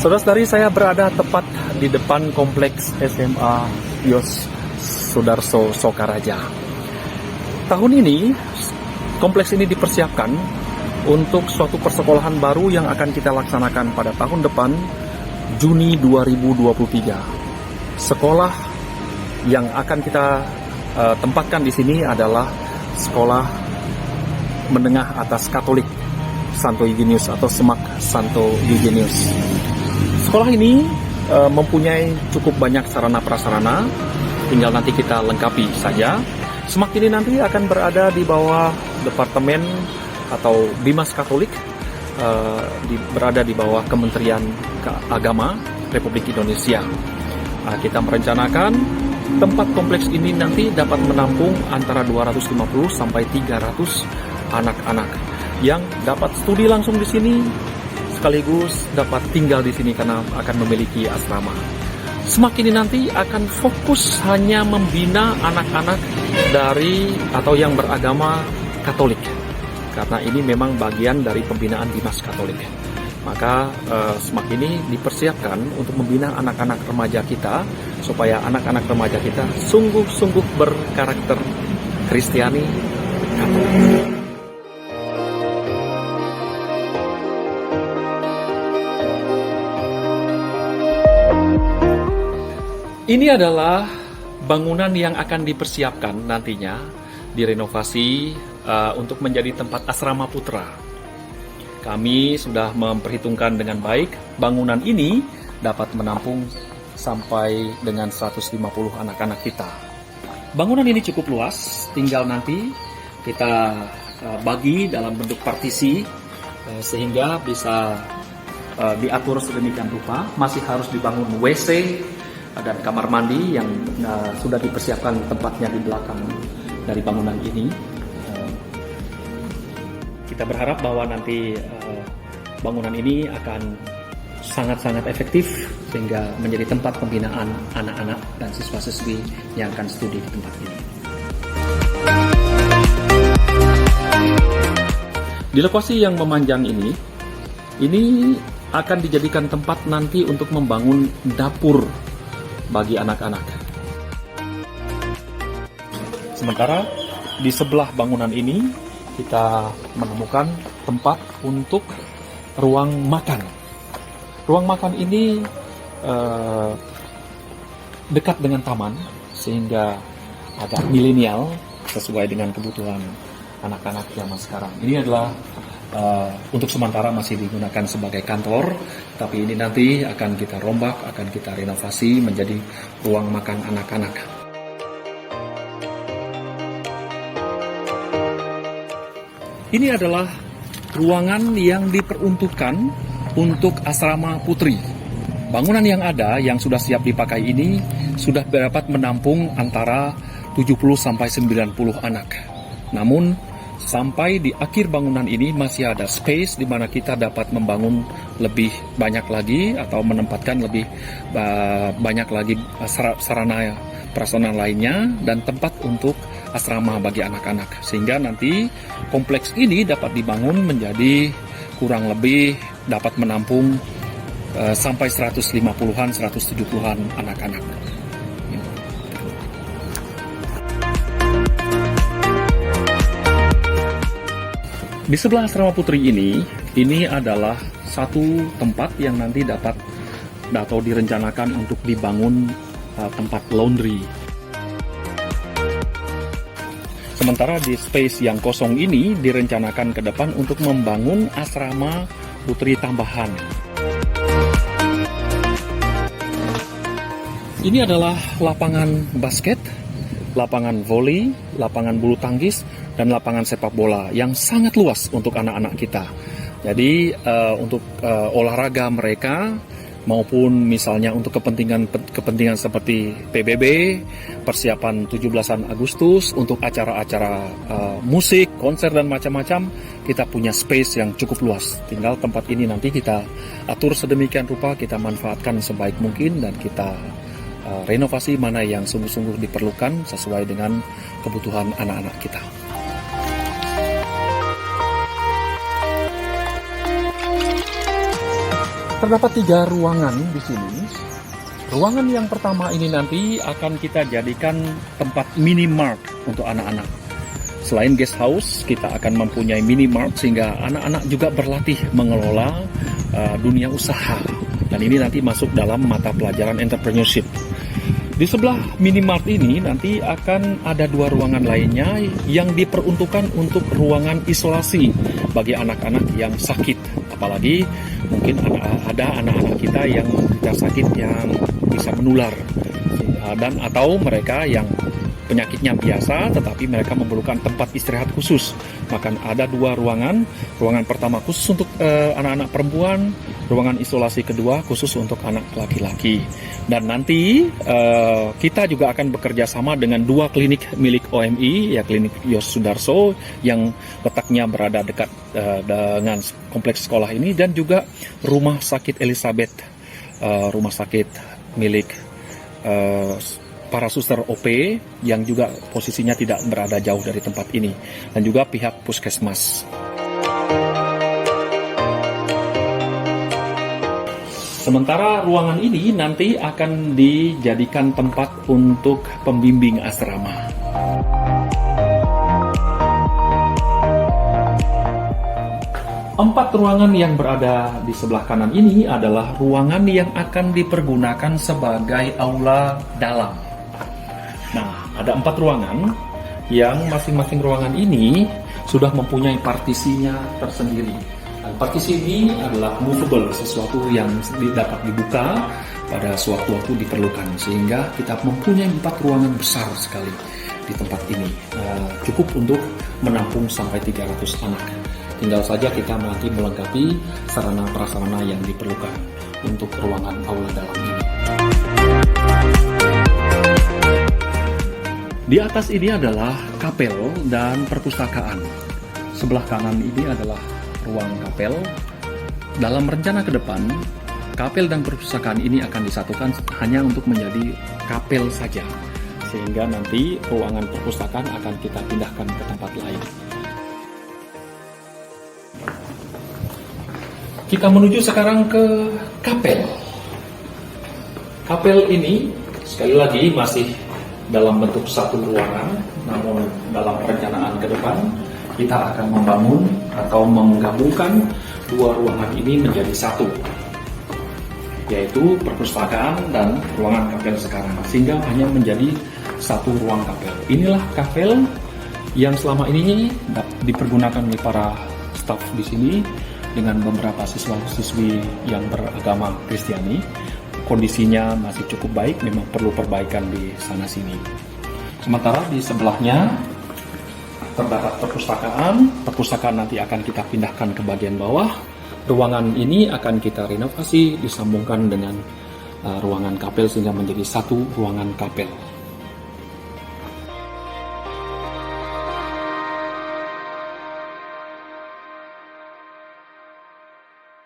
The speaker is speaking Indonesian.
Saudara-saudari, saya berada tepat di depan kompleks SMA Yos Sudarso Sokaraja. Tahun ini, kompleks ini dipersiapkan untuk suatu persekolahan baru yang akan kita laksanakan pada tahun depan, Juni 2023. Sekolah yang akan kita tempatkan di sini adalah Sekolah Menengah Atas Katolik Santo Eugenius atau SMAK Santo Eugenius. Sekolah ini mempunyai cukup banyak sarana prasarana, tinggal nanti kita lengkapi saja. SMAK ini nanti akan berada di bawah Departemen atau Bimas Katolik, berada di bawah Kementerian Agama Republik Indonesia. Kita merencanakan tempat kompleks ini nanti dapat menampung antara 250 sampai 300 anak-anak yang dapat studi langsung di sini, sekaligus dapat tinggal di sini karena akan memiliki asrama. SMAK ini nanti akan fokus hanya membina anak-anak dari atau yang beragama Katolik, karena ini memang bagian dari pembinaan Dinas Katolik. Maka SMAK ini dipersiapkan untuk membina anak-anak remaja kita supaya anak-anak remaja kita sungguh-sungguh berkarakter Kristiani Katolik. Ini adalah bangunan yang akan dipersiapkan nantinya direnovasi untuk menjadi tempat asrama putra. Kami sudah memperhitungkan dengan baik bangunan ini dapat menampung sampai dengan 150 anak-anak kita. Bangunan ini cukup luas, tinggal nanti kita bagi dalam bentuk partisi sehingga bisa diatur sedemikian rupa. Masih harus dibangun WC dan kamar mandi yang sudah dipersiapkan tempatnya di belakang dari bangunan ini. Kita berharap bahwa nanti bangunan ini akan sangat-sangat efektif sehingga menjadi tempat pembinaan anak-anak dan siswa-siswi yang akan studi di tempat ini. Di lokasi yang memanjang ini akan dijadikan tempat nanti untuk membangun dapur bagi anak-anak. Sementara di sebelah bangunan ini kita menemukan tempat untuk ruang makan. Ruang makan ini dekat dengan taman sehingga agak milenial sesuai dengan kebutuhan anak-anak zaman sekarang. Ini adalah untuk sementara masih digunakan sebagai kantor, tapi ini nanti akan kita rombak, akan kita renovasi menjadi ruang makan anak-anak. Ini adalah ruangan yang diperuntukkan untuk asrama putri. Bangunan yang ada yang sudah siap dipakai ini sudah dapat menampung antara 70 sampai 90 anak. Namun sampai di akhir bangunan ini masih ada space di mana kita dapat membangun lebih banyak lagi atau menempatkan lebih banyak lagi sarana prasarana lainnya dan tempat untuk asrama bagi anak-anak. Sehingga nanti kompleks ini dapat dibangun menjadi kurang lebih dapat menampung sampai 150-an, 170-an anak-anak. Di sebelah asrama putri ini adalah satu tempat yang nanti dapat atau direncanakan untuk dibangun tempat laundry. Sementara di space yang kosong ini direncanakan ke depan untuk membangun asrama putri tambahan. Ini adalah lapangan basket, lapangan voli, lapangan bulu tangkis, dan lapangan sepak bola yang sangat luas untuk anak-anak kita. Jadi untuk olahraga mereka maupun misalnya untuk kepentingan seperti PBB, persiapan 17-an Agustus, untuk acara-acara musik, konser dan macam-macam, kita punya space yang cukup luas. Tinggal tempat ini nanti kita atur sedemikian rupa, kita manfaatkan sebaik mungkin dan kita renovasi mana yang sungguh-sungguh diperlukan sesuai dengan kebutuhan anak-anak kita. Terdapat 3 ruangan di sini. Ruangan yang pertama ini nanti akan kita jadikan tempat minimart untuk anak-anak. Selain guest house, kita akan mempunyai minimart sehingga anak-anak juga berlatih mengelola dunia usaha. Dan ini nanti masuk dalam mata pelajaran entrepreneurship. Di sebelah minimart ini nanti akan ada 2 ruangan lainnya yang diperuntukkan untuk ruangan isolasi bagi anak-anak yang sakit. Apalagi mungkin ada anak-anak kita yang menderita sakit yang bisa menular, dan atau mereka yang penyakitnya biasa tetapi mereka memerlukan tempat istirahat khusus. Maka ada 2 ruangan. Ruangan pertama khusus untuk anak-anak perempuan, ruangan isolasi kedua khusus untuk anak laki-laki. Dan nanti kita juga akan bekerja sama dengan 2 klinik milik OMI, ya klinik Yos Sudarso yang letaknya berada dekat dengan kompleks sekolah ini, dan juga rumah sakit Elizabeth, rumah sakit milik para suster OP yang juga posisinya tidak berada jauh dari tempat ini, dan juga pihak puskesmas. Sementara ruangan ini nanti akan dijadikan tempat untuk pembimbing asrama. Empat ruangan yang berada di sebelah kanan ini adalah ruangan yang akan dipergunakan sebagai aula dalam. Nah, ada 4 ruangan yang masing-masing ruangan ini sudah mempunyai partisinya tersendiri. Dan partisi ini adalah movable, sesuatu yang dapat dibuka pada suatu waktu diperlukan. Sehingga kita mempunyai 4 ruangan besar sekali di tempat ini. Cukup untuk menampung sampai 300 anak. Tinggal saja kita nanti melengkapi sarana prasarana yang diperlukan untuk ruangan aula dalam ini. Di atas ini adalah kapel dan perpustakaan. Sebelah kanan ini adalah ruang kapel. Dalam rencana ke depan, kapel dan perpustakaan ini akan disatukan hanya untuk menjadi kapel saja. Sehingga nanti ruangan perpustakaan akan kita pindahkan ke tempat lain. Kita menuju sekarang ke kapel. Kapel ini sekali lagi masih dalam bentuk satu ruangan, namun dalam perencanaan ke depan kita akan membangun atau menggabungkan 2 ruangan ini menjadi satu, yaitu perpustakaan dan ruangan kapel sekarang, sehingga hanya menjadi satu ruang kapel. Inilah kapel yang selama ini dipergunakan oleh para staf di sini dengan beberapa siswa-siswi yang beragama Kristiani. Kondisinya masih cukup baik, memang perlu perbaikan di sana-sini. Sementara di sebelahnya terdapat perpustakaan. Perpustakaan nanti akan kita pindahkan ke bagian bawah. Ruangan ini akan kita renovasi, disambungkan dengan ruangan kapel sehingga menjadi satu ruangan kapel.